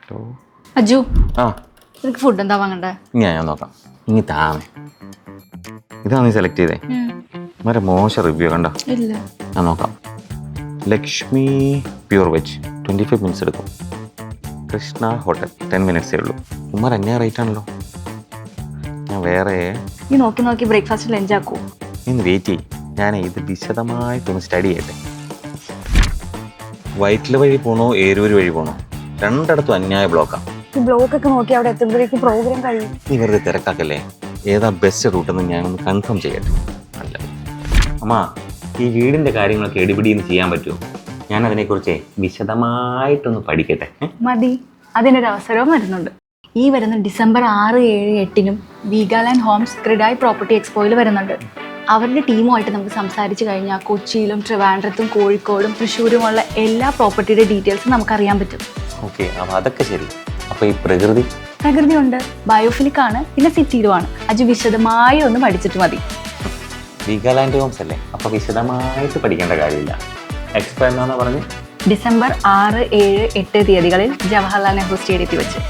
Hello Aju, ആ നിനക്ക് food എന്താ വാങ്ങണ്ടേ? ഞാൻ നോക്കാം. ഇനി താമേ ഇതാ നീ സെലക്ട് ചെയ്തേ. വളരെ മോശം റിവ്യൂ കണ്ടോ? ഇല്ല. ഞാൻ നോക്കാം. ലക്ഷ്മി പ്യൂർ വെജ് 25 മിനിറ്റ്സ് എടുക്കും. കൃഷ്ണ ഹോട്ടൽ 10 മിനിറ്റ്സേ ഉള്ളൂ. ഉമ്മർ എന്നെ റേറ്റ് ആണല്ലോ. ഞാൻ വേറെ നീ നോക്കി നോക്കി ബ്രേക്ക്ഫാസ്റ്റ് ലഞ്ച് ആക്കൂ. ഇന്ന് വെയിറ്റ് ചെയ്യും. ഞാൻ ഇത് വിശദമായിട്ടൊന്ന് സ്റ്റഡി ചെയ്യട്ടെ. വൈറ്റില വഴി പോണോ ഏരൂര് വഴി പോണോ? രണ്ടിടത്തും അന്യായ ബ്ലോക്കാണ്. ഈ ബ്ലോക്ക് ഒക്കെ നോക്കി അവിടെ എത്തുമ്പോഴേക്കും പ്രോഗ്രാം കഴിയും. നീ വെറുതെ തിരക്കാക്കല്ലേ. ഏതാ ബെസ്റ്റ് റൂട്ടെന്ന് ഞാനൊന്ന് കൺഫേം ചെയ്യട്ടെ. അല്ല അമ്മ, ഈ വീടിൻ്റെ കാര്യങ്ങളൊക്കെ എടിപിടിന്ന് ചെയ്യാൻ പറ്റുമോ? ഞാൻ അതിനെക്കുറിച്ച് വിശദമായിട്ടൊന്ന് പഠിക്കട്ടെ. മതി, അതിനൊരു അവസരവും വരുന്നുണ്ട്. ഈ വരുന്ന ഡിസംബർ 6, 7, 8 വീഗാലാൻഡ് ഹോംസ് ക്രിഡായ് പ്രോപ്പർട്ടി എക്സ്പോയിൽ വരുന്നുണ്ട്. അവരുടെ ടീമുമായിട്ട് നമുക്ക് സംസാരിച്ച് കഴിഞ്ഞാൽ കൊച്ചിയിലും ട്രിവാൻഡ്രത്തും കോഴിക്കോടും തൃശ്ശൂരുമുള്ള എല്ലാ പ്രോപ്പർട്ടിയുടെ ഡീറ്റെയിൽസും നമുക്കറിയാൻ പറ്റും. ഓക്കെ, അപ്പോൾ അതൊക്കെ ശരി. അപ്പോൾ ഈ പ്രകൃതി ഉണ്ട്, ബയോഫിലിക് ആണ്, പിന്നെ സിറ്റിയിലുമാണ്. അജു വിശദമായി ഒന്ന് പഠിച്ചിട്ട് മതി. വീഗാലാൻഡ് ഹോംസ് അല്ലേ? അപ്പോൾ വിശദമായിട്ട് പഠിക്കേണ്ട കാര്യമില്ല. എക്സ്പോ എന്നാണ് പറഞ്ഞ് ഡിസംബർ 6, 7, 8 തീയതികളിൽ ജവഹർലാൽ നെഹ്റു സ്റ്റേഡിയത്തിൽ വെച്ച്.